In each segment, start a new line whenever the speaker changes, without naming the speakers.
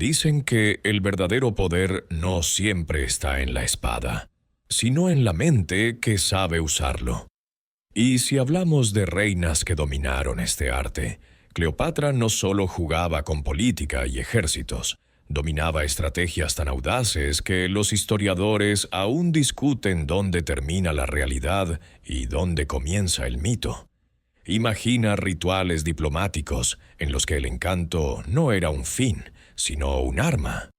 Dicen que el verdadero poder no siempre está en la espada, sino en la mente que sabe usarlo. Y si hablamos de reinas que dominaron este arte, Cleopatra no solo jugaba con política y ejércitos, dominaba estrategias tan audaces que los historiadores aún discuten dónde termina la realidad y dónde comienza el mito. Imagina rituales diplomáticos en los que el encanto no era un fin, sino un arma.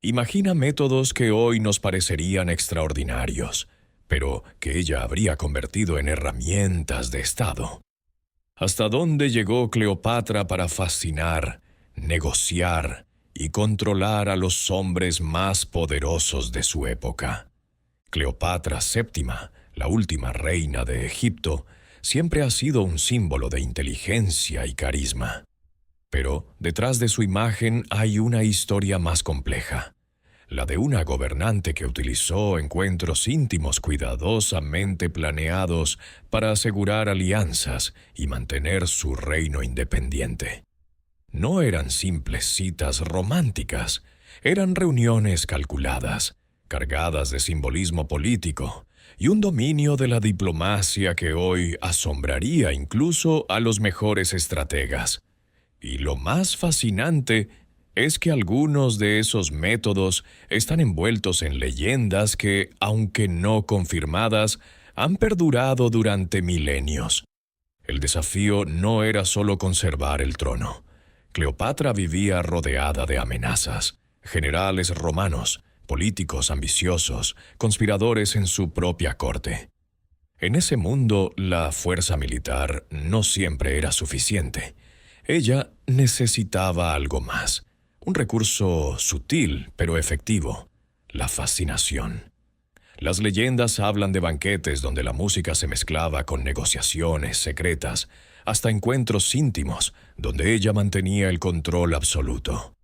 Imagina métodos que hoy nos parecerían extraordinarios, pero que ella habría convertido en herramientas de Estado. ¿Hasta dónde llegó Cleopatra para fascinar, negociar y controlar a los hombres más poderosos de su época? Cleopatra VII, la última reina de Egipto, siempre ha sido un símbolo de inteligencia y carisma. Pero detrás de su imagen hay una historia más compleja, la de una gobernante que utilizó encuentros íntimos cuidadosamente planeados para asegurar alianzas y mantener su reino independiente. No eran simples citas románticas, eran reuniones calculadas, cargadas de simbolismo político y un dominio de la diplomacia que hoy asombraría incluso a los mejores estrategas. Y lo más fascinante es que algunos de esos métodos están envueltos en leyendas que, aunque no confirmadas, han perdurado durante milenios. El desafío no era solo conservar el trono. Cleopatra vivía rodeada de amenazas, generales romanos, políticos ambiciosos, conspiradores en su propia corte. En ese mundo, la fuerza militar no siempre era suficiente. Ella necesitaba algo más, un recurso sutil pero efectivo: la fascinación. Las leyendas hablan de banquetes donde la música se mezclaba con negociaciones secretas, hasta encuentros íntimos donde ella mantenía el control absoluto.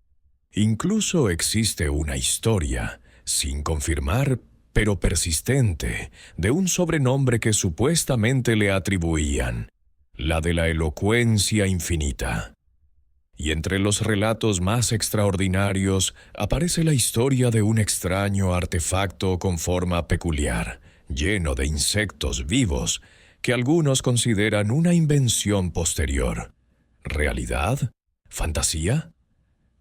Incluso existe una historia, sin confirmar, pero persistente, de un sobrenombre que supuestamente le atribuían: la de la elocuencia infinita. Y entre los relatos más extraordinarios aparece la historia de un extraño artefacto con forma peculiar, lleno de insectos vivos, que algunos consideran una invención posterior. ¿Realidad? ¿Fantasía?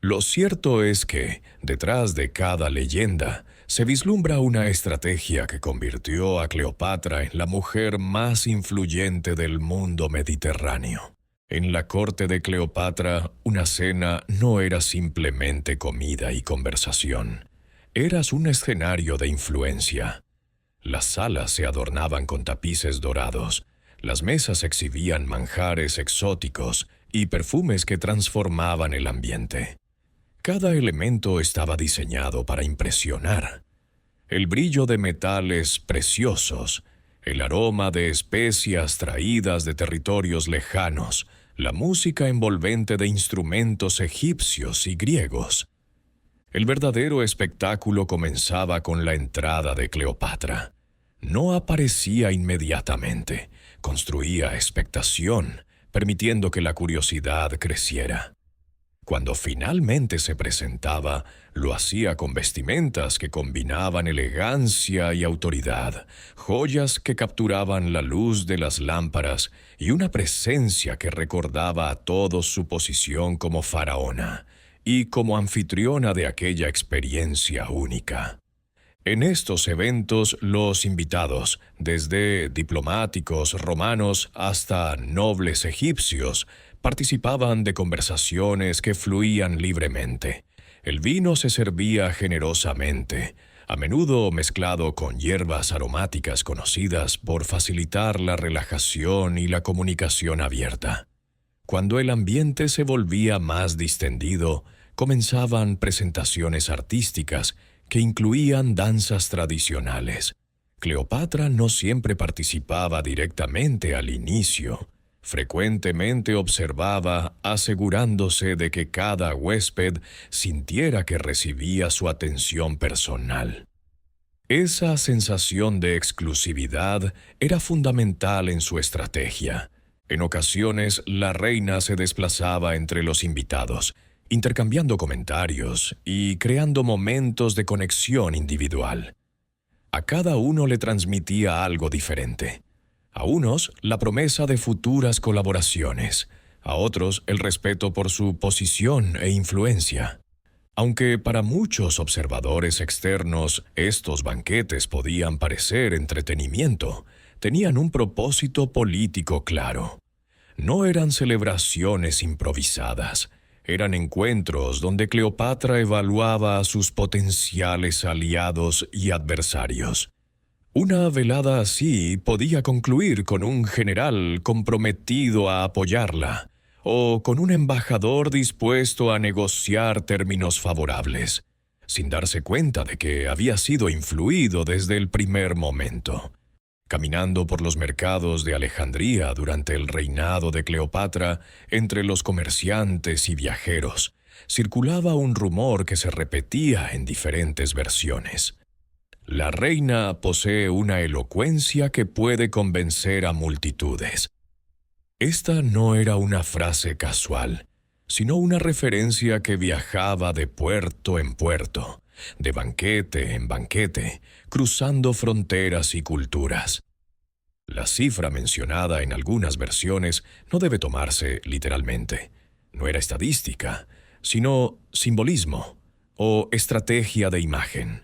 Lo cierto es que, detrás de cada leyenda, se vislumbra una estrategia que convirtió a Cleopatra en la mujer más influyente del mundo mediterráneo. En la corte de Cleopatra, una cena no era simplemente comida y conversación. Eras un escenario de influencia. Las salas se adornaban con tapices dorados, las mesas exhibían manjares exóticos y perfumes que transformaban el ambiente. Cada elemento estaba diseñado para impresionar. El brillo de metales preciosos, el aroma de especias traídas de territorios lejanos, la música envolvente de instrumentos egipcios y griegos. El verdadero espectáculo comenzaba con la entrada de Cleopatra. No aparecía inmediatamente, construía expectación, permitiendo que la curiosidad creciera. Cuando finalmente se presentaba, lo hacía con vestimentas que combinaban elegancia y autoridad, joyas que capturaban la luz de las lámparas y una presencia que recordaba a todos su posición como faraona y como anfitriona de aquella experiencia única. En estos eventos, los invitados, desde diplomáticos romanos hasta nobles egipcios, participaban de conversaciones que fluían libremente. El vino se servía generosamente, a menudo mezclado con hierbas aromáticas conocidas por facilitar la relajación y la comunicación abierta. Cuando el ambiente se volvía más distendido, comenzaban presentaciones artísticas que incluían danzas tradicionales. Cleopatra no siempre participaba directamente al inicio. Frecuentemente observaba, asegurándose de que cada huésped sintiera que recibía su atención personal. Esa sensación de exclusividad era fundamental en su estrategia. En ocasiones, la reina se desplazaba entre los invitados, intercambiando comentarios y creando momentos de conexión individual. A cada uno le transmitía algo diferente. A unos, la promesa de futuras colaboraciones, a otros, el respeto por su posición e influencia. Aunque para muchos observadores externos estos banquetes podían parecer entretenimiento, tenían un propósito político claro. No eran celebraciones improvisadas, eran encuentros donde Cleopatra evaluaba a sus potenciales aliados y adversarios. Una velada así podía concluir con un general comprometido a apoyarla, o con un embajador dispuesto a negociar términos favorables, sin darse cuenta de que había sido influido desde el primer momento. Caminando por los mercados de Alejandría durante el reinado de Cleopatra, entre los comerciantes y viajeros, circulaba un rumor que se repetía en diferentes versiones. La reina posee una elocuencia que puede convencer a multitudes. Esta no era una frase casual, sino una referencia que viajaba de puerto en puerto, de banquete en banquete, cruzando fronteras y culturas. La cifra mencionada en algunas versiones no debe tomarse literalmente. No era estadística, sino simbolismo o estrategia de imagen.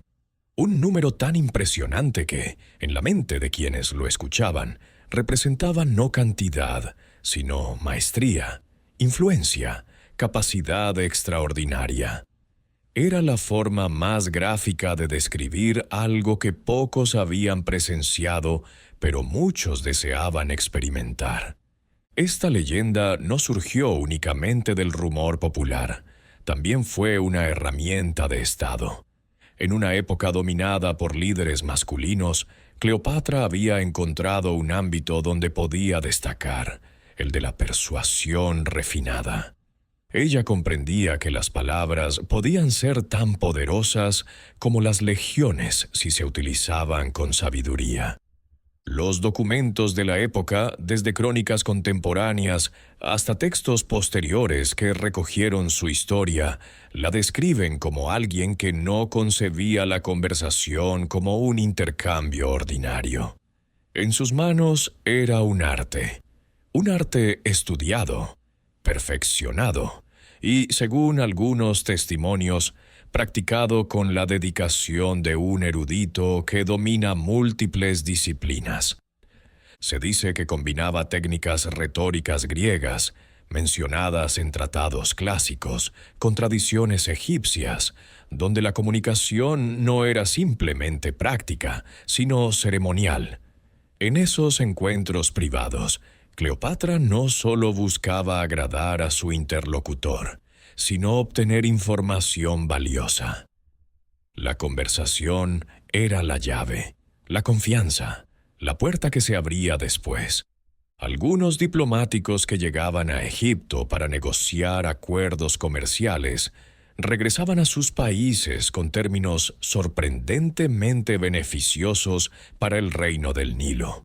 Un número tan impresionante que, en la mente de quienes lo escuchaban, representaba no cantidad, sino maestría, influencia, capacidad extraordinaria. Era la forma más gráfica de describir algo que pocos habían presenciado, pero muchos deseaban experimentar. Esta leyenda no surgió únicamente del rumor popular, también fue una herramienta de Estado. En una época dominada por líderes masculinos, Cleopatra había encontrado un ámbito donde podía destacar, el de la persuasión refinada. Ella comprendía que las palabras podían ser tan poderosas como las legiones si se utilizaban con sabiduría. Los documentos de la época, desde crónicas contemporáneas hasta textos posteriores que recogieron su historia, la describen como alguien que no concebía la conversación como un intercambio ordinario. En sus manos era un arte estudiado, perfeccionado y, según algunos testimonios, practicado con la dedicación de un erudito que domina múltiples disciplinas. Se dice que combinaba técnicas retóricas griegas, mencionadas en tratados clásicos, con tradiciones egipcias, donde la comunicación no era simplemente práctica, sino ceremonial. En esos encuentros privados, Cleopatra no solo buscaba agradar a su interlocutor, sino obtener información valiosa. La conversación era la llave, la confianza, la puerta que se abría después. Algunos diplomáticos que llegaban a Egipto para negociar acuerdos comerciales regresaban a sus países con términos sorprendentemente beneficiosos para el reino del Nilo.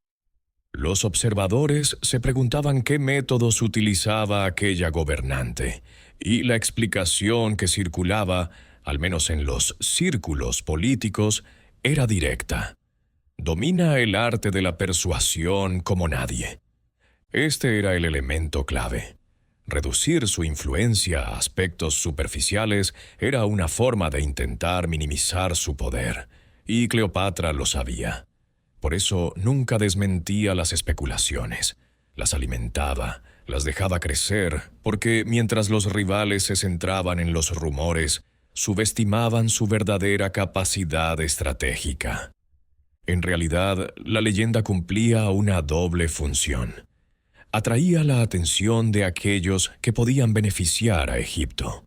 Los observadores se preguntaban qué métodos utilizaba aquella gobernante, y la explicación que circulaba, al menos en los círculos políticos, era directa. Domina el arte de la persuasión como nadie. Este era el elemento clave. Reducir su influencia a aspectos superficiales era una forma de intentar minimizar su poder, y Cleopatra lo sabía. Por eso nunca desmentía las especulaciones, las alimentaba, las dejaba crecer, porque mientras los rivales se centraban en los rumores, subestimaban su verdadera capacidad estratégica. En realidad, la leyenda cumplía una doble función. Atraía la atención de aquellos que podían beneficiar a Egipto.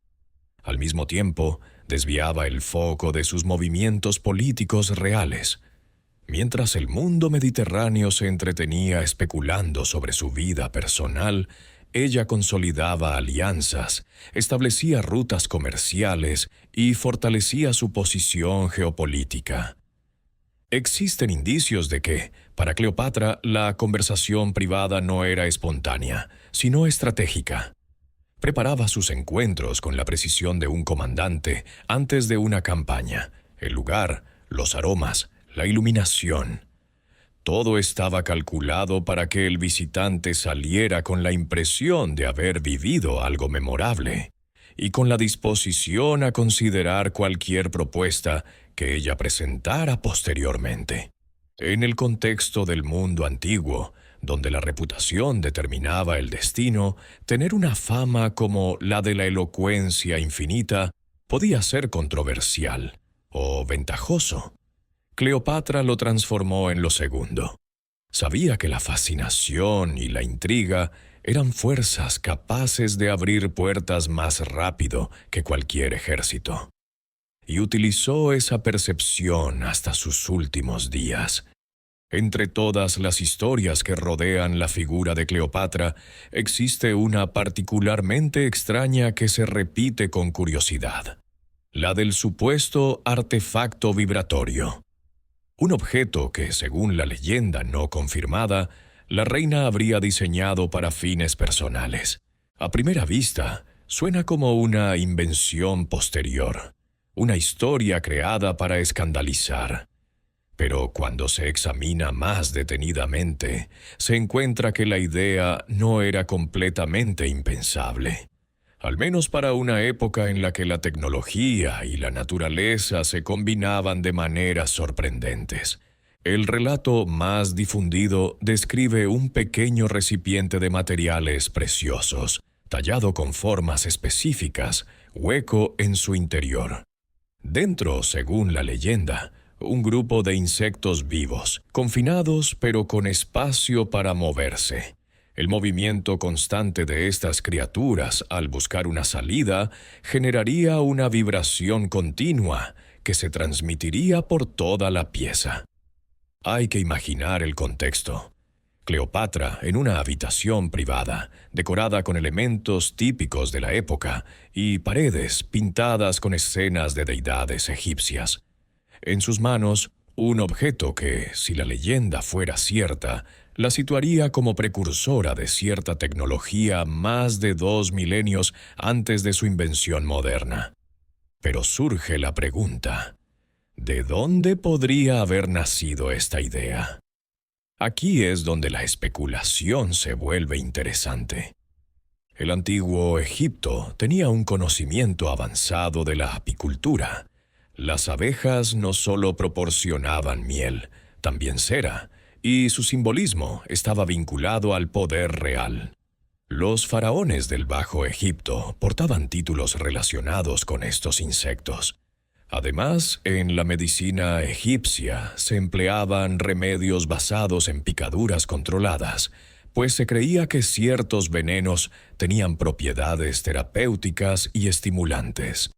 Al mismo tiempo, desviaba el foco de sus movimientos políticos reales. Mientras el mundo mediterráneo se entretenía especulando sobre su vida personal, ella consolidaba alianzas, establecía rutas comerciales y fortalecía su posición geopolítica. Existen indicios de que, para Cleopatra, la conversación privada no era espontánea, sino estratégica. Preparaba sus encuentros con la precisión de un comandante antes de una campaña. El lugar, los aromas, la iluminación. Todo estaba calculado para que el visitante saliera con la impresión de haber vivido algo memorable y con la disposición a considerar cualquier propuesta que ella presentara posteriormente. En el contexto del mundo antiguo, donde la reputación determinaba el destino, tener una fama como la de la elocuencia infinita podía ser controversial o ventajoso. Cleopatra lo transformó en lo segundo. Sabía que la fascinación y la intriga eran fuerzas capaces de abrir puertas más rápido que cualquier ejército. Y utilizó esa percepción hasta sus últimos días. Entre todas las historias que rodean la figura de Cleopatra, existe una particularmente extraña que se repite con curiosidad: la del supuesto artefacto vibratorio. Un objeto que, según la leyenda no confirmada, la reina habría diseñado para fines personales. A primera vista, suena como una invención posterior, una historia creada para escandalizar. Pero cuando se examina más detenidamente, se encuentra que la idea no era completamente impensable. Al menos para una época en la que la tecnología y la naturaleza se combinaban de maneras sorprendentes. El relato más difundido describe un pequeño recipiente de materiales preciosos, tallado con formas específicas, hueco en su interior. Dentro, según la leyenda, un grupo de insectos vivos, confinados pero con espacio para moverse. El movimiento constante de estas criaturas al buscar una salida generaría una vibración continua que se transmitiría por toda la pieza. Hay que imaginar el contexto. Cleopatra en una habitación privada, decorada con elementos típicos de la época y paredes pintadas con escenas de deidades egipcias. En sus manos, un objeto que, si la leyenda fuera cierta, la situaría como precursora de cierta tecnología más de 2 milenios antes de su invención moderna. Pero surge la pregunta: ¿de dónde podría haber nacido esta idea? Aquí es donde la especulación se vuelve interesante. El antiguo Egipto tenía un conocimiento avanzado de la apicultura. Las abejas no solo proporcionaban miel, también cera, y su simbolismo estaba vinculado al poder real. Los faraones del Bajo Egipto portaban títulos relacionados con estos insectos. Además, en la medicina egipcia se empleaban remedios basados en picaduras controladas, pues se creía que ciertos venenos tenían propiedades terapéuticas y estimulantes.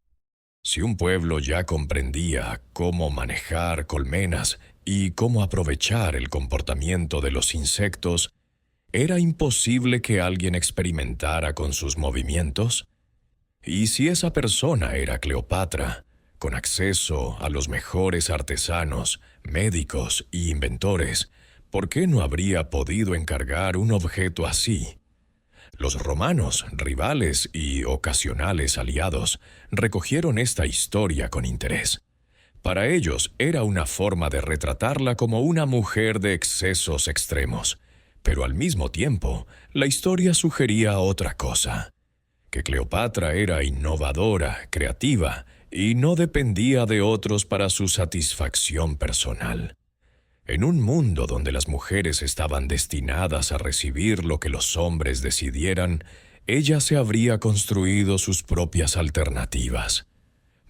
Si un pueblo ya comprendía cómo manejar colmenas y cómo aprovechar el comportamiento de los insectos, ¿era imposible que alguien experimentara con sus movimientos? Y si esa persona era Cleopatra, con acceso a los mejores artesanos, médicos y inventores, ¿por qué no habría podido encargar un objeto así? Los romanos, rivales y ocasionales aliados, recogieron esta historia con interés. Para ellos era una forma de retratarla como una mujer de excesos extremos, pero al mismo tiempo la historia sugería otra cosa: que Cleopatra era innovadora, creativa y no dependía de otros para su satisfacción personal. En un mundo donde las mujeres estaban destinadas a recibir lo que los hombres decidieran, ella se habría construido sus propias alternativas.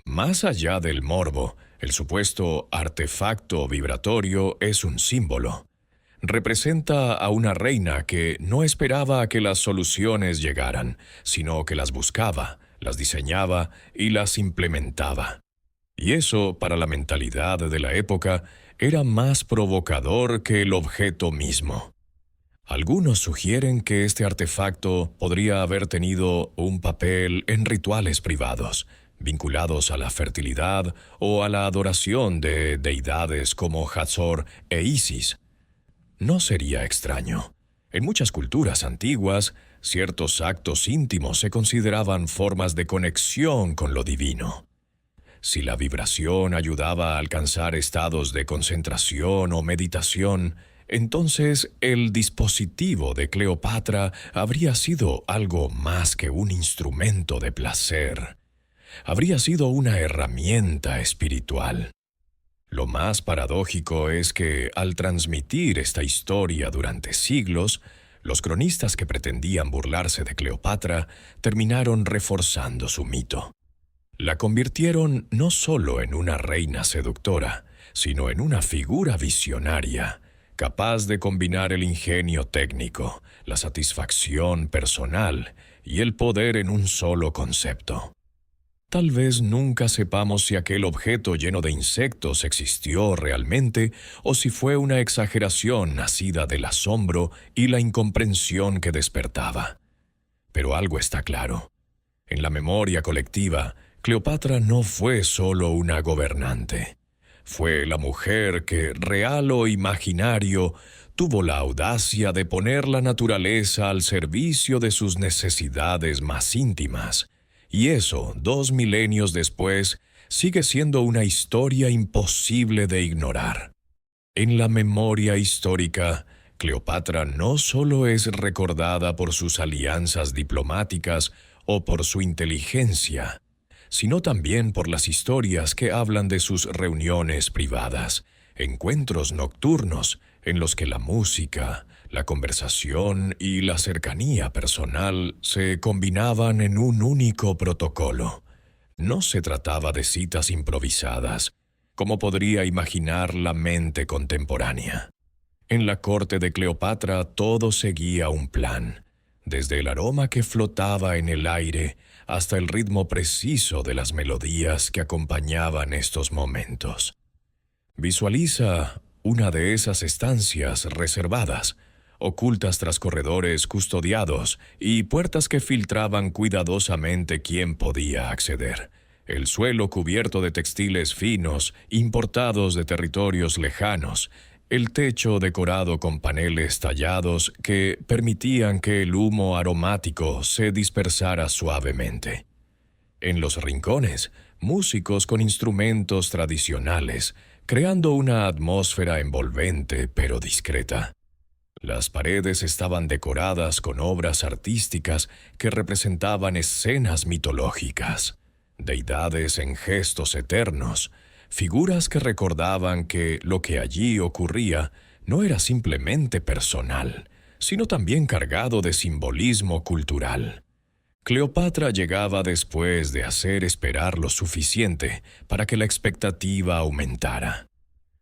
Más allá del morbo, el supuesto artefacto vibratorio es un símbolo. Representa a una reina que no esperaba a que las soluciones llegaran, sino que las buscaba, las diseñaba y las implementaba. Y eso, para la mentalidad de la época, era más provocador que el objeto mismo. Algunos sugieren que este artefacto podría haber tenido un papel en rituales privados, vinculados a la fertilidad o a la adoración de deidades como Hathor e Isis. No sería extraño. En muchas culturas antiguas, Ciertos actos íntimos se consideraban formas de conexión con lo divino. Si la vibración ayudaba a alcanzar estados de concentración o meditación, entonces el dispositivo de Cleopatra habría sido algo más que un instrumento de placer. Habría sido una herramienta espiritual. Lo más paradójico es que, al transmitir esta historia durante siglos, los cronistas que pretendían burlarse de Cleopatra terminaron reforzando su mito. La convirtieron no solo en una reina seductora, sino en una figura visionaria, capaz de combinar el ingenio técnico, la satisfacción personal y el poder en un solo concepto. Tal vez nunca sepamos si aquel objeto lleno de insectos existió realmente o si fue una exageración nacida del asombro y la incomprensión que despertaba. Pero algo está claro. En la memoria colectiva, Cleopatra no fue solo una gobernante. Fue la mujer que, real o imaginario, tuvo la audacia de poner la naturaleza al servicio de sus necesidades más íntimas. Y eso, 2 milenios después, sigue siendo una historia imposible de ignorar. En la memoria histórica, Cleopatra no solo es recordada por sus alianzas diplomáticas o por su inteligencia, sino también por las historias que hablan de sus reuniones privadas, encuentros nocturnos en los que la música, la conversación y la cercanía personal se combinaban en un único protocolo. No se trataba de citas improvisadas, como podría imaginar la mente contemporánea. En la corte de Cleopatra todo seguía un plan, desde el aroma que flotaba en el aire hasta el ritmo preciso de las melodías que acompañaban estos momentos. Visualiza una de esas estancias reservadas, ocultas tras corredores custodiados y puertas que filtraban cuidadosamente quién podía acceder. El suelo cubierto de textiles finos, importados de territorios lejanos, el techo decorado con paneles tallados que permitían que el humo aromático se dispersara suavemente. En los rincones, músicos con instrumentos tradicionales, creando una atmósfera envolvente pero discreta. Las paredes estaban decoradas con obras artísticas que representaban escenas mitológicas, deidades en gestos eternos, figuras que recordaban que lo que allí ocurría no era simplemente personal, sino también cargado de simbolismo cultural. Cleopatra llegaba después de hacer esperar lo suficiente para que la expectativa aumentara.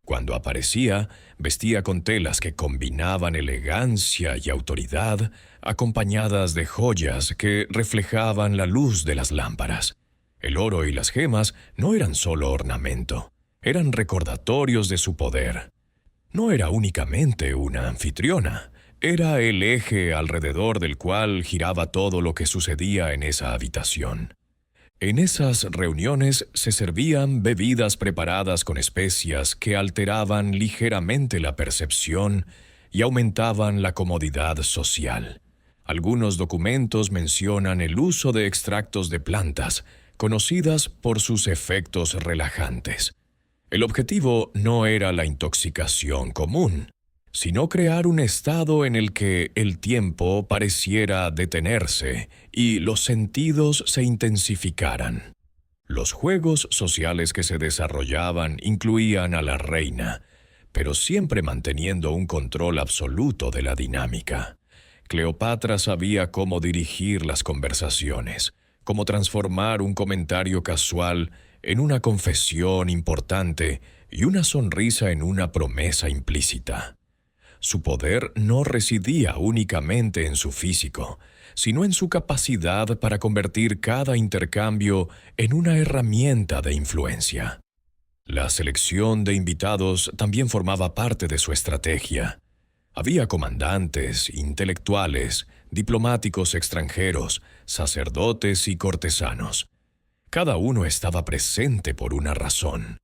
Cuando aparecía, vestía con telas que combinaban elegancia y autoridad, acompañadas de joyas que reflejaban la luz de las lámparas. El oro y las gemas no eran solo ornamento, eran recordatorios de su poder. No era únicamente una anfitriona, era el eje alrededor del cual giraba todo lo que sucedía en esa habitación. En esas reuniones se servían bebidas preparadas con especias que alteraban ligeramente la percepción y aumentaban la comodidad social. Algunos documentos mencionan el uso de extractos de plantas, conocidas por sus efectos relajantes. El objetivo no era la intoxicación común, sino crear un estado en el que el tiempo pareciera detenerse y los sentidos se intensificaran. Los juegos sociales que se desarrollaban incluían a la reina, pero siempre manteniendo un control absoluto de la dinámica. Cleopatra sabía cómo dirigir las conversaciones, cómo transformar un comentario casual en una confesión importante y una sonrisa en una promesa implícita. Su poder no residía únicamente en su físico, sino en su capacidad para convertir cada intercambio en una herramienta de influencia. La selección de invitados también formaba parte de su estrategia. Había comandantes, intelectuales, diplomáticos extranjeros, sacerdotes y cortesanos. Cada uno estaba presente por una razón.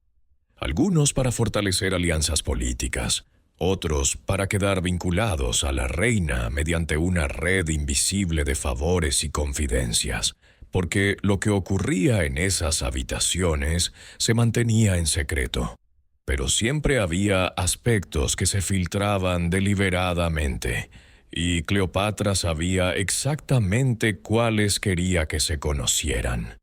Algunos para fortalecer alianzas políticas, otros para quedar vinculados a la reina mediante una red invisible de favores y confidencias, porque lo que ocurría en esas habitaciones se mantenía en secreto. Pero siempre había aspectos que se filtraban deliberadamente, y Cleopatra sabía exactamente cuáles quería que se conocieran.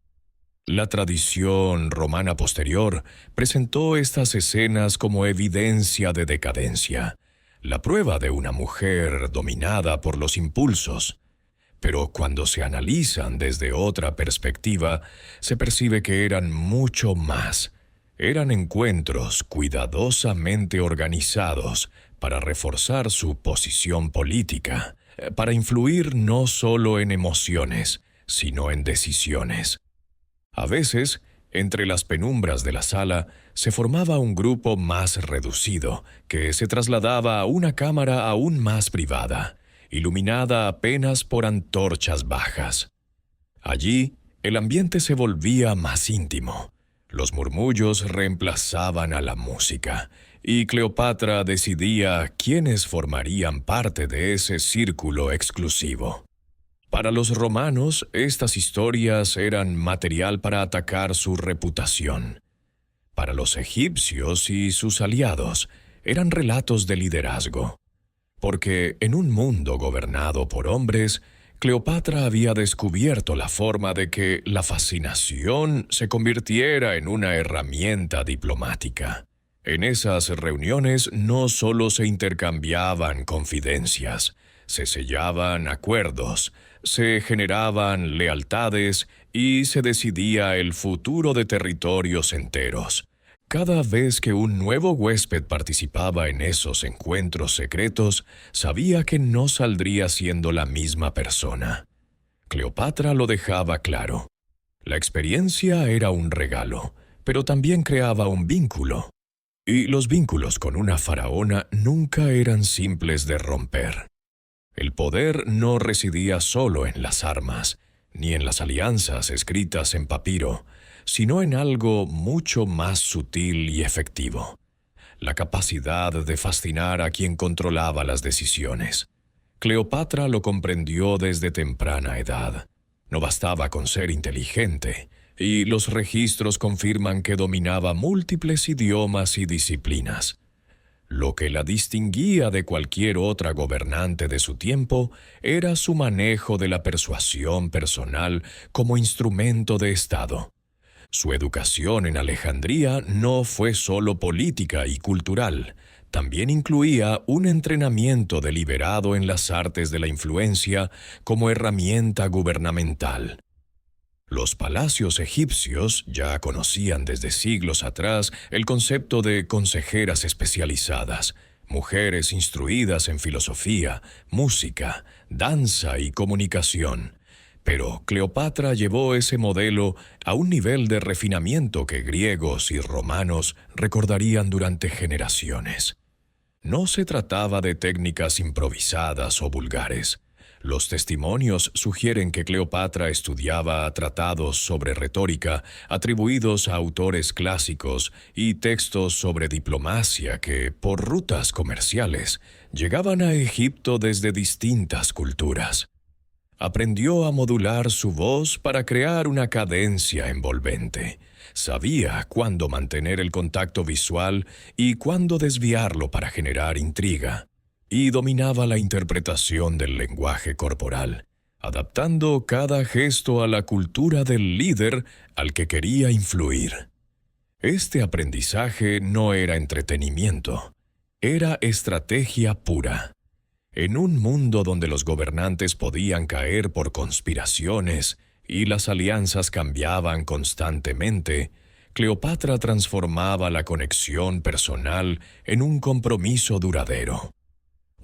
La tradición romana posterior presentó estas escenas como evidencia de decadencia, la prueba de una mujer dominada por los impulsos. Pero cuando se analizan desde otra perspectiva, se percibe que eran mucho más. Eran encuentros cuidadosamente organizados para reforzar su posición política, para influir no solo en emociones, sino en decisiones. A veces, entre las penumbras de la sala, se formaba un grupo más reducido, que se trasladaba a una cámara aún más privada, iluminada apenas por antorchas bajas. Allí, el ambiente se volvía más íntimo. Los murmullos reemplazaban a la música, y Cleopatra decidía quiénes formarían parte de ese círculo exclusivo. Para los romanos, estas historias eran material para atacar su reputación. Para los egipcios y sus aliados, eran relatos de liderazgo. Porque en un mundo gobernado por hombres, Cleopatra había descubierto la forma de que la fascinación se convirtiera en una herramienta diplomática. En esas reuniones no solo se intercambiaban confidencias, se sellaban acuerdos, se generaban lealtades y se decidía el futuro de territorios enteros. Cada vez que un nuevo huésped participaba en esos encuentros secretos, sabía que no saldría siendo la misma persona. Cleopatra lo dejaba claro. La experiencia era un regalo, pero también creaba un vínculo. Y los vínculos con una faraona nunca eran simples de romper. El poder no residía solo en las armas, ni en las alianzas escritas en papiro, sino en algo mucho más sutil y efectivo: la capacidad de fascinar a quien controlaba las decisiones. Cleopatra lo comprendió desde temprana edad. No bastaba con ser inteligente, y los registros confirman que dominaba múltiples idiomas y disciplinas. Lo que la distinguía de cualquier otra gobernante de su tiempo era su manejo de la persuasión personal como instrumento de Estado. Su educación en Alejandría no fue solo política y cultural, también incluía un entrenamiento deliberado en las artes de la influencia como herramienta gubernamental. Los palacios egipcios ya conocían desde siglos atrás el concepto de consejeras especializadas, mujeres instruidas en filosofía, música, danza y comunicación. Pero Cleopatra llevó ese modelo a un nivel de refinamiento que griegos y romanos recordarían durante generaciones. No se trataba de técnicas improvisadas o vulgares. Los testimonios sugieren que Cleopatra estudiaba tratados sobre retórica atribuidos a autores clásicos y textos sobre diplomacia que, por rutas comerciales, llegaban a Egipto desde distintas culturas. Aprendió a modular su voz para crear una cadencia envolvente. Sabía cuándo mantener el contacto visual y cuándo desviarlo para generar intriga. Y dominaba la interpretación del lenguaje corporal, adaptando cada gesto a la cultura del líder al que quería influir. Este aprendizaje no era entretenimiento, era estrategia pura. En un mundo donde los gobernantes podían caer por conspiraciones y las alianzas cambiaban constantemente, Cleopatra transformaba la conexión personal en un compromiso duradero.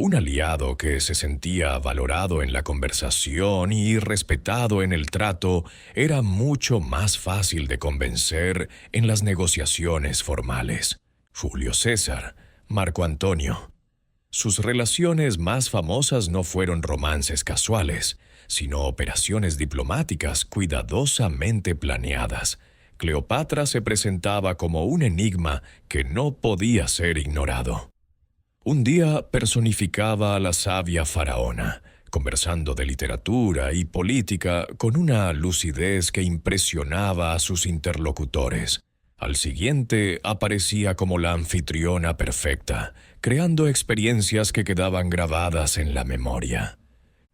Un aliado que se sentía valorado en la conversación y respetado en el trato era mucho más fácil de convencer en las negociaciones formales. Julio César, Marco Antonio. Sus relaciones más famosas no fueron romances casuales, sino operaciones diplomáticas cuidadosamente planeadas. Cleopatra se presentaba como un enigma que no podía ser ignorado. Un día personificaba a la sabia faraona, conversando de literatura y política con una lucidez que impresionaba a sus interlocutores. Al siguiente aparecía como la anfitriona perfecta, creando experiencias que quedaban grabadas en la memoria.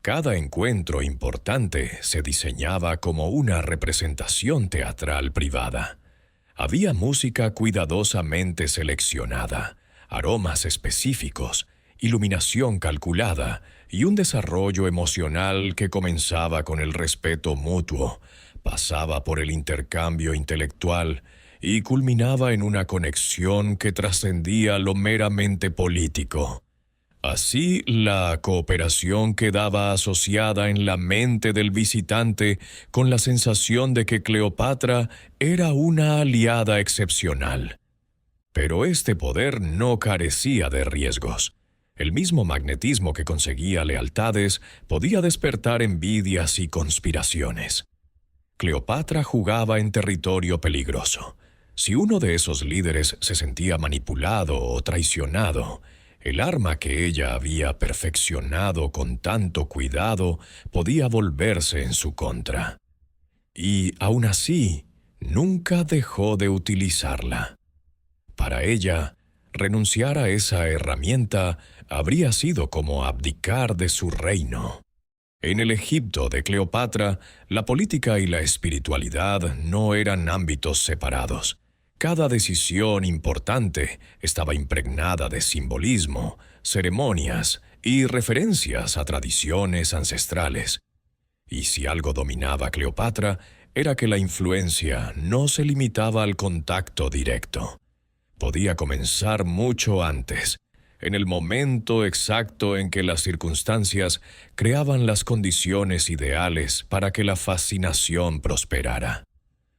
Cada encuentro importante se diseñaba como una representación teatral privada. Había música cuidadosamente seleccionada, aromas específicos, iluminación calculada y un desarrollo emocional que comenzaba con el respeto mutuo, pasaba por el intercambio intelectual y culminaba en una conexión que trascendía lo meramente político. Así, la cooperación quedaba asociada en la mente del visitante con la sensación de que Cleopatra era una aliada excepcional. Pero este poder no carecía de riesgos. El mismo magnetismo que conseguía lealtades podía despertar envidias y conspiraciones. Cleopatra jugaba en territorio peligroso. Si uno de esos líderes se sentía manipulado o traicionado, el arma que ella había perfeccionado con tanto cuidado podía volverse en su contra. Y aún así, nunca dejó de utilizarla. Para ella, renunciar a esa herramienta habría sido como abdicar de su reino. En el Egipto de Cleopatra, la política y la espiritualidad no eran ámbitos separados. Cada decisión importante estaba impregnada de simbolismo, ceremonias y referencias a tradiciones ancestrales. Y si algo dominaba a Cleopatra, era que la influencia no se limitaba al contacto directo. Podía comenzar mucho antes, en el momento exacto en que las circunstancias creaban las condiciones ideales para que la fascinación prosperara.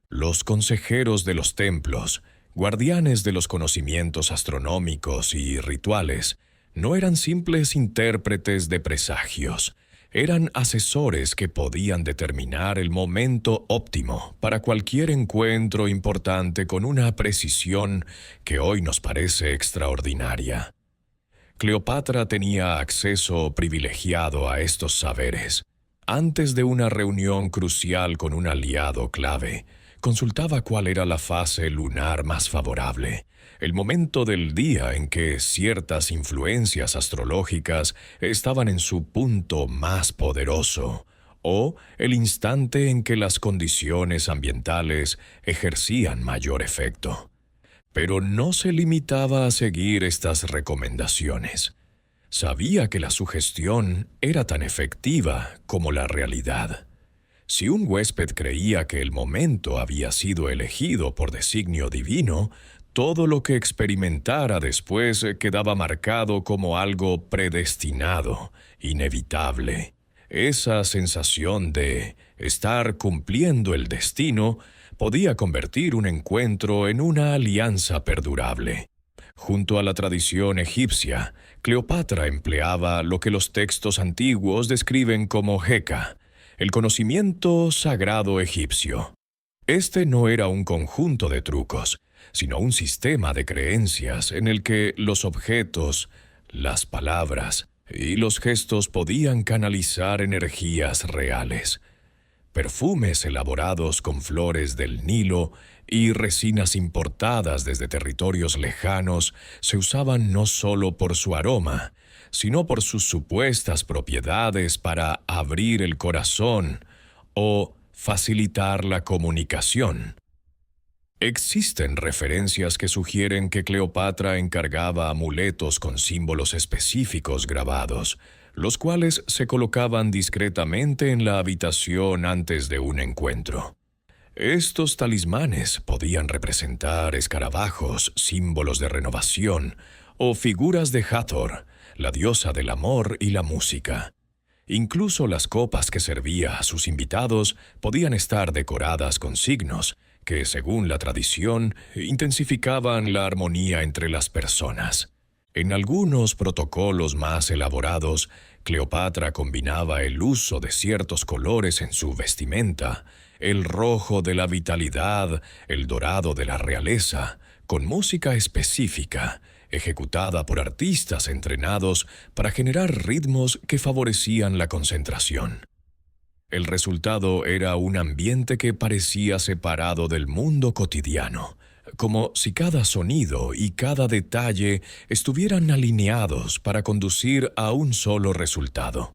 Los consejeros de los templos, guardianes de los conocimientos astronómicos y rituales, no eran simples intérpretes de presagios, eran asesores que podían determinar el momento óptimo para cualquier encuentro importante con una precisión que hoy nos parece extraordinaria. Cleopatra tenía acceso privilegiado a estos saberes. Antes de una reunión crucial con un aliado clave, consultaba cuál era la fase lunar más favorable, el momento del día en que ciertas influencias astrológicas estaban en su punto más poderoso, o el instante en que las condiciones ambientales ejercían mayor efecto. Pero no se limitaba a seguir estas recomendaciones. Sabía que la sugestión era tan efectiva como la realidad. Si un huésped creía que el momento había sido elegido por designio divino, todo lo que experimentara después quedaba marcado como algo predestinado, inevitable. Esa sensación de estar cumpliendo el destino podía convertir un encuentro en una alianza perdurable. Junto a la tradición egipcia, Cleopatra empleaba lo que los textos antiguos describen como Heka, el conocimiento sagrado egipcio. Este no era un conjunto de trucos, sino un sistema de creencias en el que los objetos, las palabras y los gestos podían canalizar energías reales. Perfumes elaborados con flores del Nilo y resinas importadas desde territorios lejanos se usaban no solo por su aroma, sino por sus supuestas propiedades para abrir el corazón o facilitar la comunicación. Existen referencias que sugieren que Cleopatra encargaba amuletos con símbolos específicos grabados, los cuales se colocaban discretamente en la habitación antes de un encuentro. Estos talismanes podían representar escarabajos, símbolos de renovación, o figuras de Hathor, la diosa del amor y la música. Incluso las copas que servía a sus invitados podían estar decoradas con signos que, según la tradición, intensificaban la armonía entre las personas. En algunos protocolos más elaborados, Cleopatra combinaba el uso de ciertos colores en su vestimenta, el rojo de la vitalidad, el dorado de la realeza, con música específica, ejecutada por artistas entrenados para generar ritmos que favorecían la concentración. El resultado era un ambiente que parecía separado del mundo cotidiano, como si cada sonido y cada detalle estuvieran alineados para conducir a un solo resultado.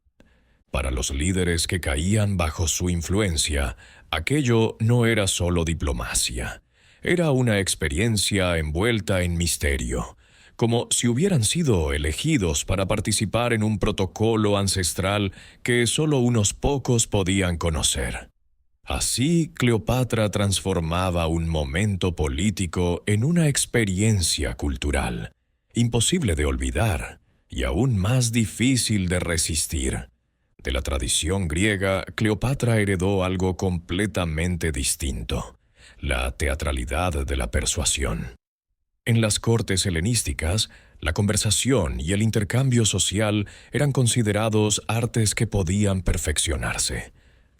Para los líderes que caían bajo su influencia, aquello no era solo diplomacia, era una experiencia envuelta en misterio, como si hubieran sido elegidos para participar en un protocolo ancestral que solo unos pocos podían conocer. Así, Cleopatra transformaba un momento político en una experiencia cultural, imposible de olvidar y aún más difícil de resistir. De la tradición griega, Cleopatra heredó algo completamente distinto: la teatralidad de la persuasión. En las cortes helenísticas, la conversación y el intercambio social eran considerados artes que podían perfeccionarse.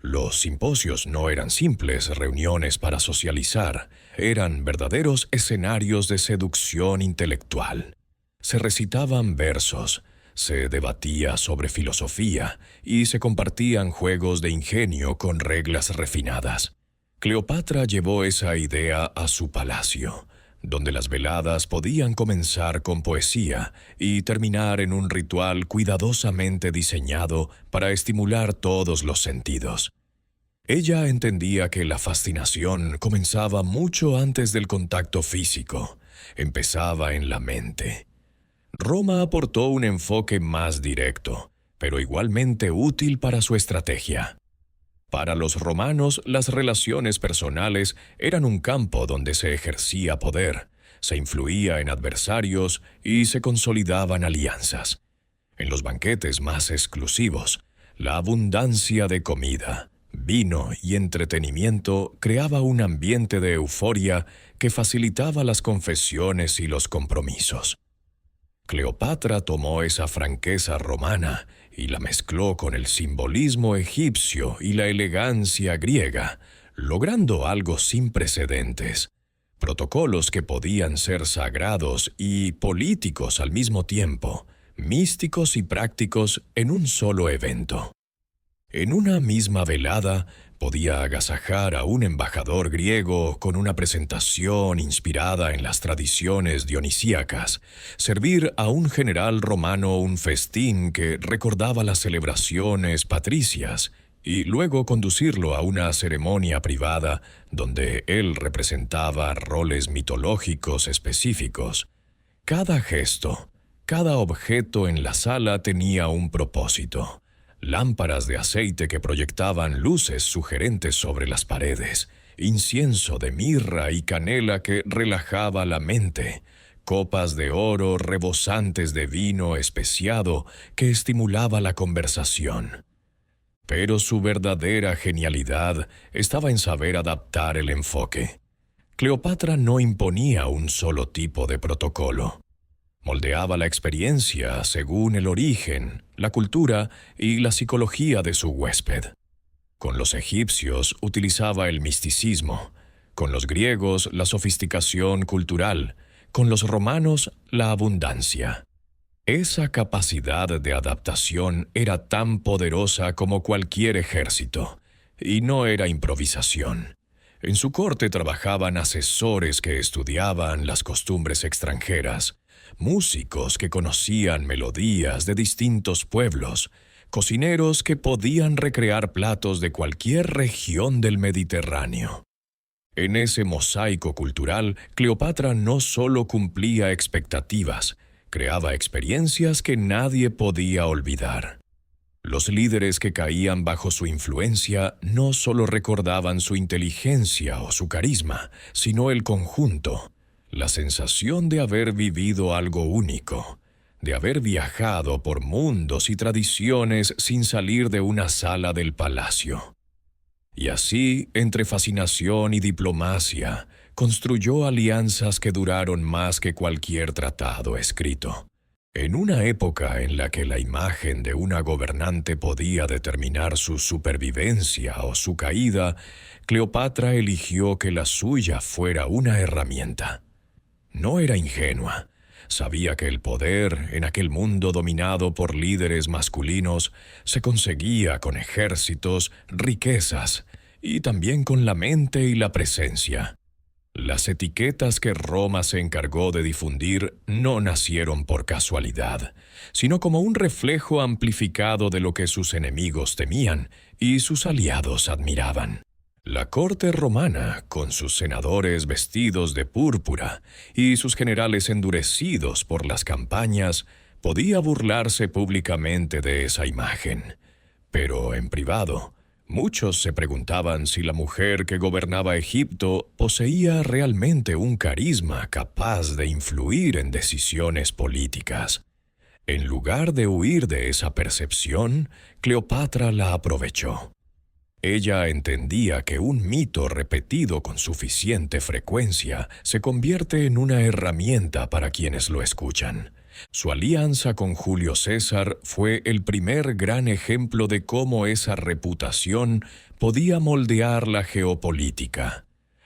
Los simposios no eran simples reuniones para socializar, eran verdaderos escenarios de seducción intelectual. Se recitaban versos, se debatía sobre filosofía y se compartían juegos de ingenio con reglas refinadas. Cleopatra llevó esa idea a su palacio, donde las veladas podían comenzar con poesía y terminar en un ritual cuidadosamente diseñado para estimular todos los sentidos. Ella entendía que la fascinación comenzaba mucho antes del contacto físico, empezaba en la mente. Roma aportó un enfoque más directo, pero igualmente útil para su estrategia. Para los romanos, las relaciones personales eran un campo donde se ejercía poder, se influía en adversarios y se consolidaban alianzas. En los banquetes más exclusivos, la abundancia de comida, vino y entretenimiento creaba un ambiente de euforia que facilitaba las confesiones y los compromisos. Cleopatra tomó esa franqueza romana y la mezcló con el simbolismo egipcio y la elegancia griega, logrando algo sin precedentes: protocolos que podían ser sagrados y políticos al mismo tiempo, místicos y prácticos en un solo evento. En una misma velada, podía agasajar a un embajador griego con una presentación inspirada en las tradiciones dionisíacas, servir a un general romano un festín que recordaba las celebraciones patricias, y luego conducirlo a una ceremonia privada donde él representaba roles mitológicos específicos. Cada gesto, cada objeto en la sala tenía un propósito. Lámparas de aceite que proyectaban luces sugerentes sobre las paredes, incienso de mirra y canela que relajaba la mente, copas de oro rebosantes de vino especiado que estimulaba la conversación. Pero su verdadera genialidad estaba en saber adaptar el enfoque. Cleopatra no imponía un solo tipo de protocolo. Moldeaba la experiencia según el origen, la cultura y la psicología de su huésped. Con los egipcios utilizaba el misticismo, con los griegos la sofisticación cultural, con los romanos la abundancia. Esa capacidad de adaptación era tan poderosa como cualquier ejército, y no era improvisación. En su corte trabajaban asesores que estudiaban las costumbres extranjeras, músicos que conocían melodías de distintos pueblos, cocineros que podían recrear platos de cualquier región del Mediterráneo. En ese mosaico cultural, Cleopatra no solo cumplía expectativas, creaba experiencias que nadie podía olvidar. Los líderes que caían bajo su influencia no solo recordaban su inteligencia o su carisma, sino el conjunto, la sensación de haber vivido algo único, de haber viajado por mundos y tradiciones sin salir de una sala del palacio. Y así, entre fascinación y diplomacia, construyó alianzas que duraron más que cualquier tratado escrito. En una época en la que la imagen de una gobernante podía determinar su supervivencia o su caída, Cleopatra eligió que la suya fuera una herramienta. No era ingenua, Sabía que el poder, en aquel mundo dominado por líderes masculinos, se conseguía con ejércitos, riquezas, y también con la mente y la presencia. Las etiquetas que Roma se encargó de difundir no nacieron por casualidad, sino como un reflejo amplificado de lo que sus enemigos temían y sus aliados admiraban. La corte romana, con sus senadores vestidos de púrpura y sus generales endurecidos por las campañas, podía burlarse públicamente de esa imagen. Pero en privado, muchos se preguntaban si la mujer que gobernaba Egipto poseía realmente un carisma capaz de influir en decisiones políticas. En lugar de huir de esa percepción, Cleopatra la aprovechó. Ella entendía que un mito repetido con suficiente frecuencia se convierte en una herramienta para quienes lo escuchan. Su alianza con Julio César fue el primer gran ejemplo de cómo esa reputación podía moldear la geopolítica.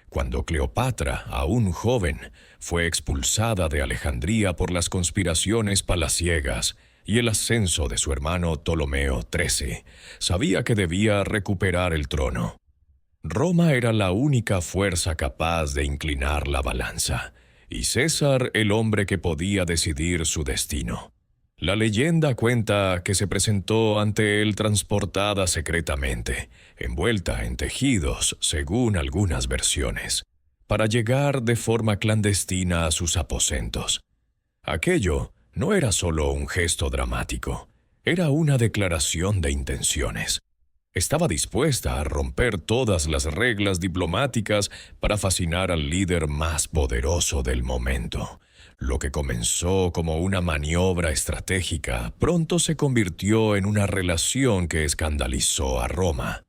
Cuando Cleopatra, aún joven, fue expulsada de Alejandría por las conspiraciones palaciegas y el ascenso de su hermano Ptolomeo XIII, sabía que debía recuperar el trono. Roma era la única fuerza capaz de inclinar la balanza, y César el hombre que podía decidir su destino. La leyenda cuenta que se presentó ante él transportada secretamente, envuelta en tejidos, según algunas versiones, para llegar de forma clandestina a sus aposentos. Aquello no era solo un gesto dramático, era una declaración de intenciones. Estaba dispuesta a romper todas las reglas diplomáticas para fascinar al líder más poderoso del momento. Lo que comenzó como una maniobra estratégica pronto se convirtió en una relación que escandalizó a Roma.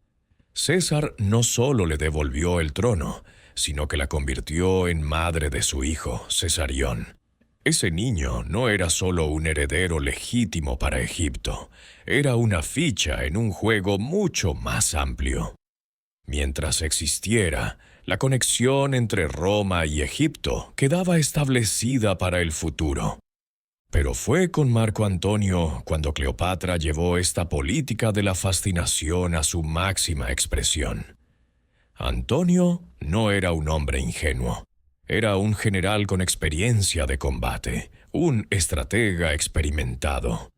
César no solo le devolvió el trono, sino que la convirtió en madre de su hijo, Cesarión. Ese niño no era solo un heredero legítimo para Egipto, era una ficha en un juego mucho más amplio. Mientras existiera, la conexión entre Roma y Egipto quedaba establecida para el futuro. Pero fue con Marco Antonio cuando Cleopatra llevó esta política de la fascinación a su máxima expresión. Antonio no era un hombre ingenuo. Era un general con experiencia de combate, un estratega experimentado.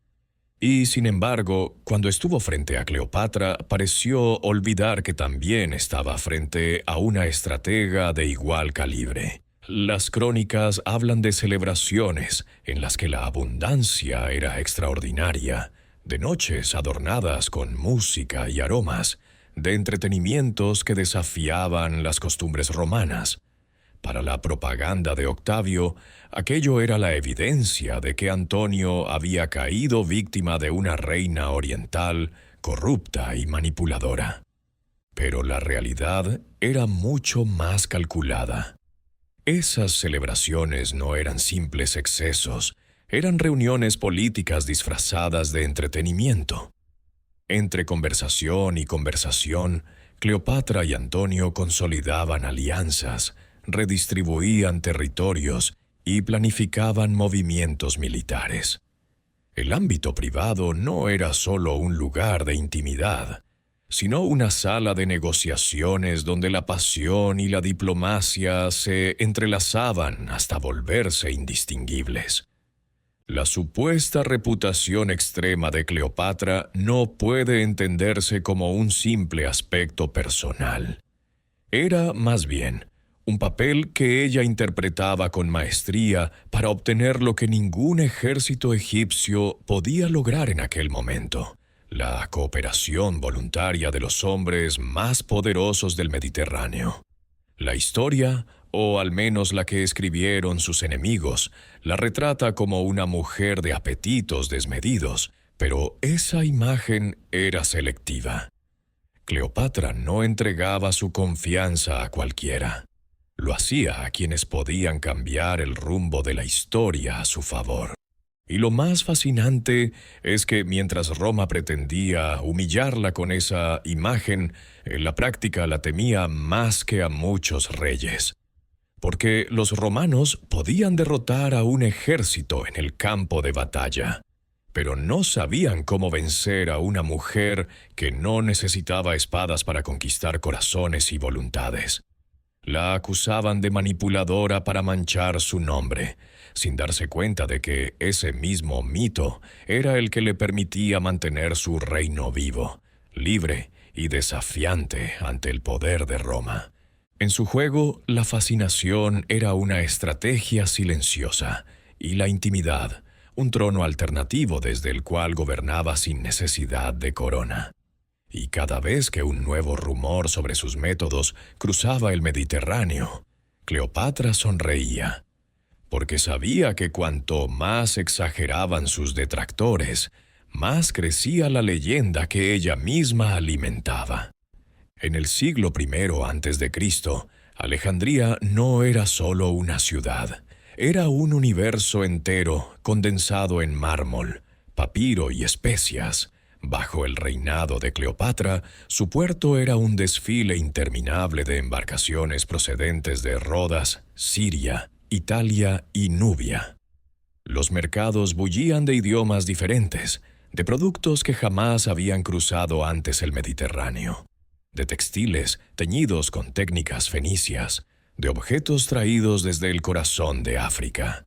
Y, sin embargo, cuando estuvo frente a Cleopatra, pareció olvidar que también estaba frente a una estratega de igual calibre. Las crónicas hablan de celebraciones en las que la abundancia era extraordinaria, de noches adornadas con música y aromas, de entretenimientos que desafiaban las costumbres romanas. Para la propaganda de Octavio, aquello era la evidencia de que Antonio había caído víctima de una reina oriental corrupta y manipuladora. Pero la realidad era mucho más calculada. Esas celebraciones no eran simples excesos, eran reuniones políticas disfrazadas de entretenimiento. Entre conversación y conversación, Cleopatra y Antonio consolidaban alianzas, redistribuían territorios y planificaban movimientos militares. El ámbito privado no era solo un lugar de intimidad, sino una sala de negociaciones donde la pasión y la diplomacia se entrelazaban hasta volverse indistinguibles. La supuesta reputación extrema de Cleopatra no puede entenderse como un simple aspecto personal. Era, más bien, un papel que ella interpretaba con maestría para obtener lo que ningún ejército egipcio podía lograr en aquel momento: la cooperación voluntaria de los hombres más poderosos del Mediterráneo. La historia, o al menos la que escribieron sus enemigos, la retrata como una mujer de apetitos desmedidos, pero esa imagen era selectiva. Cleopatra no entregaba su confianza a cualquiera. Lo hacía a quienes podían cambiar el rumbo de la historia a su favor. Y lo más fascinante es que mientras Roma pretendía humillarla con esa imagen, en la práctica la temía más que a muchos reyes. porque los romanos podían derrotar a un ejército en el campo de batalla, pero no sabían cómo vencer a una mujer que no necesitaba espadas para conquistar corazones y voluntades. La acusaban de manipuladora para manchar su nombre, sin darse cuenta de que ese mismo mito era el que le permitía mantener su reino vivo, libre y desafiante ante el poder de Roma. En su juego, la fascinación era una estrategia silenciosa, y la intimidad, un trono alternativo desde el cual gobernaba sin necesidad de corona. Y cada vez que un nuevo rumor sobre sus métodos cruzaba el Mediterráneo, Cleopatra sonreía, porque sabía que cuanto más exageraban sus detractores, más crecía la leyenda que ella misma alimentaba. En el siglo I a.C., Alejandría no era solo una ciudad, era un universo entero condensado en mármol, papiro y especias. Bajo el reinado de Cleopatra, su puerto era un desfile interminable de embarcaciones procedentes de Rodas, Siria, Italia y Nubia. Los mercados bullían de idiomas diferentes, de productos que jamás habían cruzado antes el Mediterráneo, de textiles teñidos con técnicas fenicias, de objetos traídos desde el corazón de África.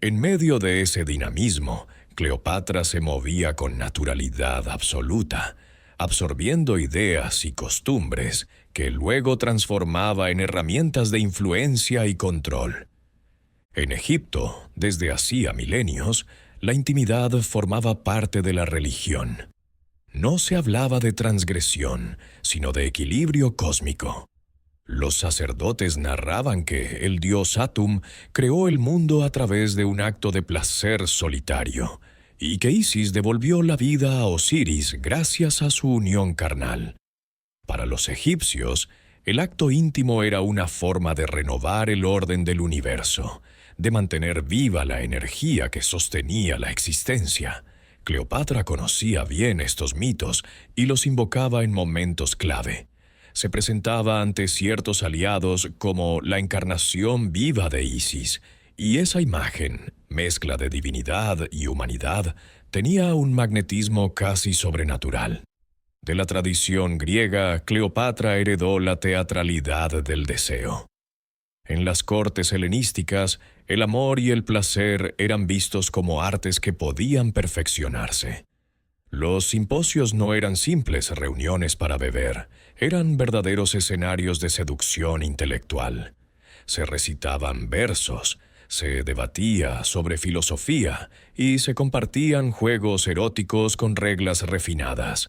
En medio de ese dinamismo, Cleopatra se movía con naturalidad absoluta, absorbiendo ideas y costumbres que luego transformaba en herramientas de influencia y control. En Egipto, desde hacía milenios, la intimidad formaba parte de la religión. No se hablaba de transgresión, sino de equilibrio cósmico. Los sacerdotes narraban que el dios Atum creó el mundo a través de un acto de placer solitario, y que Isis devolvió la vida a Osiris gracias a su unión carnal. Para los egipcios, el acto íntimo era una forma de renovar el orden del universo, de mantener viva la energía que sostenía la existencia. Cleopatra conocía bien estos mitos y los invocaba en momentos clave. Se presentaba ante ciertos aliados como la encarnación viva de Isis, y esa imagen, mezcla de divinidad y humanidad, tenía un magnetismo casi sobrenatural. De la tradición griega, Cleopatra heredó la teatralidad del deseo. En las cortes helenísticas, el amor y el placer eran vistos como artes que podían perfeccionarse. Los simposios no eran simples reuniones para beber, eran verdaderos escenarios de seducción intelectual. Se recitaban versos, se debatía sobre filosofía y se compartían juegos eróticos con reglas refinadas.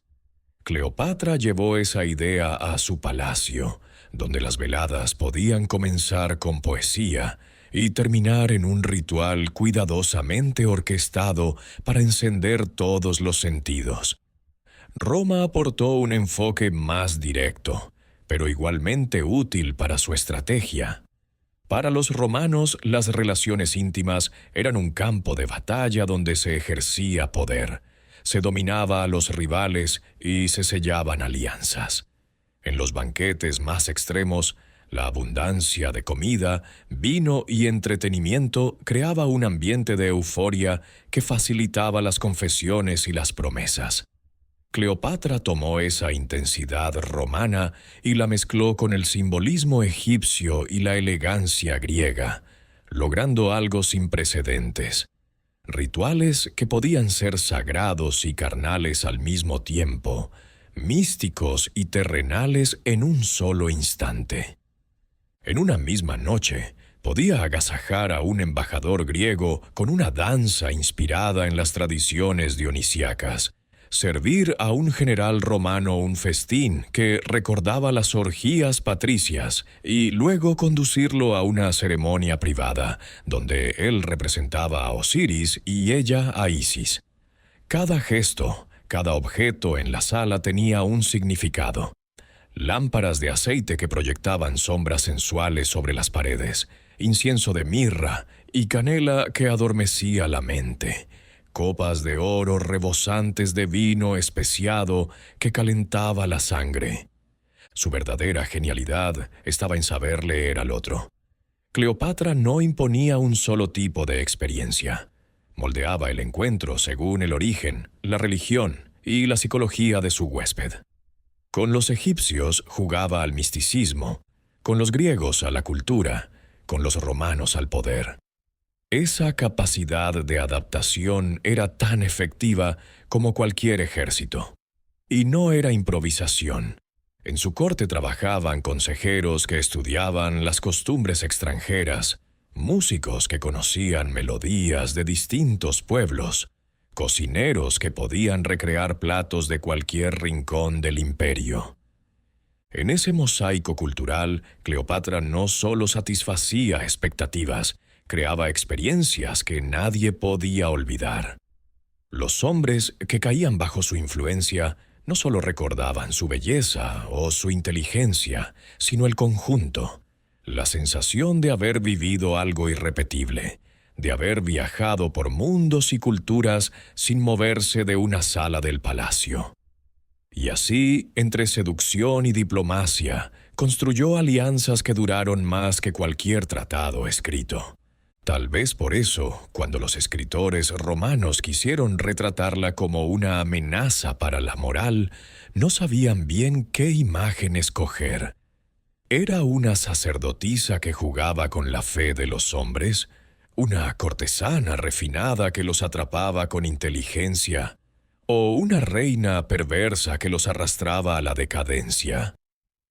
Cleopatra llevó esa idea a su palacio, donde las veladas podían comenzar con poesía y terminar en un ritual cuidadosamente orquestado para encender todos los sentidos. Roma aportó un enfoque más directo, pero igualmente útil para su estrategia. Para los romanos, las relaciones íntimas eran un campo de batalla donde se ejercía poder, se dominaba a los rivales y se sellaban alianzas. En los banquetes más extremos, la abundancia de comida, vino y entretenimiento creaba un ambiente de euforia que facilitaba las confesiones y las promesas. Cleopatra tomó esa intensidad romana y la mezcló con el simbolismo egipcio y la elegancia griega, logrando algo sin precedentes. Rituales que podían ser sagrados y carnales al mismo tiempo, místicos y terrenales en un solo instante. En una misma noche, podía agasajar a un embajador griego con una danza inspirada en las tradiciones dionisíacas, servir a un general romano un festín que recordaba las orgías patricias y luego conducirlo a una ceremonia privada, donde él representaba a Osiris y ella a Isis. Cada gesto, cada objeto en la sala tenía un significado. Lámparas de aceite que proyectaban sombras sensuales sobre las paredes, incienso de mirra y canela que adormecía la mente, copas de oro rebosantes de vino especiado que calentaba la sangre. Su verdadera genialidad estaba en saber leer al otro. Cleopatra no imponía un solo tipo de experiencia. Moldeaba el encuentro según el origen, la religión y la psicología de su huésped. Con los egipcios jugaba al misticismo, con los griegos a la cultura, con los romanos al poder. Esa capacidad de adaptación era tan efectiva como cualquier ejército. Y no era improvisación. En su corte trabajaban consejeros que estudiaban las costumbres extranjeras, músicos que conocían melodías de distintos pueblos, cocineros que podían recrear platos de cualquier rincón del imperio. En ese mosaico cultural, Cleopatra no solo satisfacía expectativas, creaba experiencias que nadie podía olvidar. Los hombres que caían bajo su influencia no solo recordaban su belleza o su inteligencia, sino el conjunto, la sensación de haber vivido algo irrepetible, de haber viajado por mundos y culturas sin moverse de una sala del palacio. Y así, entre seducción y diplomacia, construyó alianzas que duraron más que cualquier tratado escrito. Tal vez por eso, cuando los escritores romanos quisieron retratarla como una amenaza para la moral, no sabían bien qué imagen escoger. ¿Era una sacerdotisa que jugaba con la fe de los hombres? ¿Una cortesana refinada que los atrapaba con inteligencia? ¿O una reina perversa que los arrastraba a la decadencia?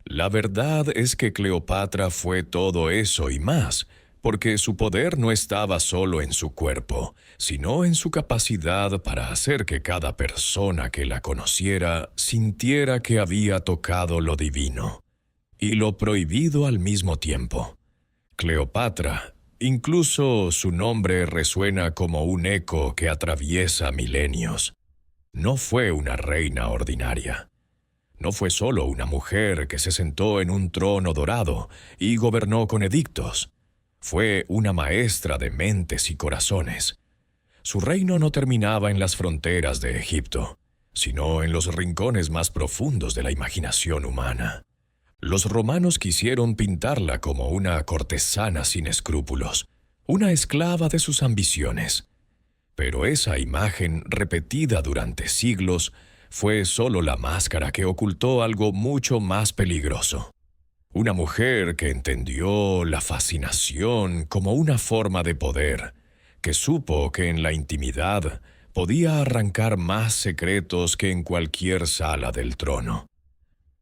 La verdad es que Cleopatra fue todo eso y más, porque su poder no estaba solo en su cuerpo, sino en su capacidad para hacer que cada persona que la conociera sintiera que había tocado lo divino, y lo prohibido al mismo tiempo. Cleopatra, incluso su nombre resuena como un eco que atraviesa milenios. No fue una reina ordinaria. No fue solo una mujer que se sentó en un trono dorado y gobernó con edictos. Fue una maestra de mentes y corazones. Su reino no terminaba en las fronteras de Egipto, sino en los rincones más profundos de la imaginación humana. Los romanos quisieron pintarla como una cortesana sin escrúpulos, una esclava de sus ambiciones. Pero esa imagen, repetida durante siglos, fue solo la máscara que ocultó algo mucho más peligroso. Una mujer que entendió la fascinación como una forma de poder, que supo que en la intimidad podía arrancar más secretos que en cualquier sala del trono.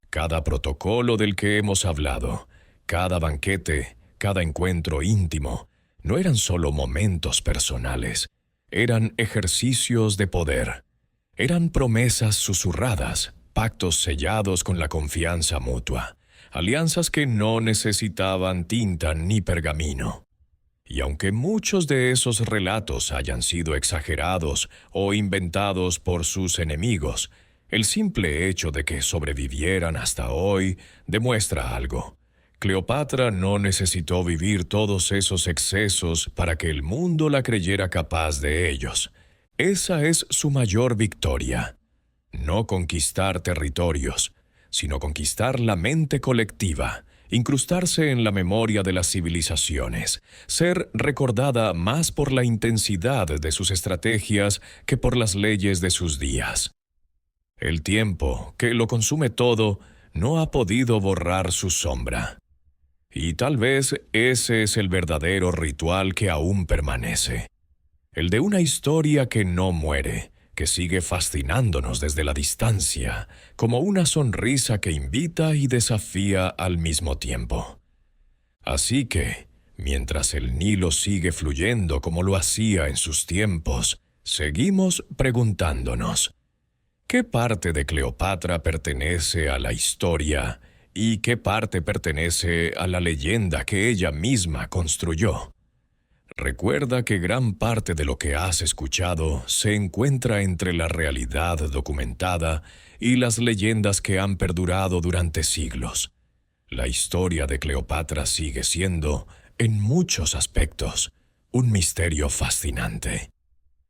Cada protocolo del que hemos hablado, cada banquete, cada encuentro íntimo, no eran solo momentos personales, eran ejercicios de poder. Eran promesas susurradas, pactos sellados con la confianza mutua, alianzas que no necesitaban tinta ni pergamino. Y aunque muchos de esos relatos hayan sido exagerados o inventados por sus enemigos, el simple hecho de que sobrevivieran hasta hoy demuestra algo. Cleopatra no necesitó vivir todos esos excesos para que el mundo la creyera capaz de ellos. Esa es su mayor victoria. No conquistar territorios, sino conquistar la mente colectiva, incrustarse en la memoria de las civilizaciones, ser recordada más por la intensidad de sus estrategias que por las leyes de sus días. El tiempo, que lo consume todo, no ha podido borrar su sombra. Y tal vez ese es el verdadero ritual que aún permanece. El de una historia que no muere, que sigue fascinándonos desde la distancia, como una sonrisa que invita y desafía al mismo tiempo. Así que, mientras el Nilo sigue fluyendo como lo hacía en sus tiempos, seguimos preguntándonos, ¿qué parte de Cleopatra pertenece a la historia y qué parte pertenece a la leyenda que ella misma construyó? Recuerda que gran parte de lo que has escuchado se encuentra entre la realidad documentada y las leyendas que han perdurado durante siglos. La historia de Cleopatra sigue siendo, en muchos aspectos, un misterio fascinante.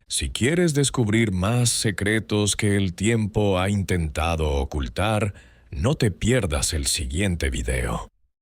Si quieres descubrir más secretos que el tiempo ha intentado ocultar, no te pierdas el siguiente video.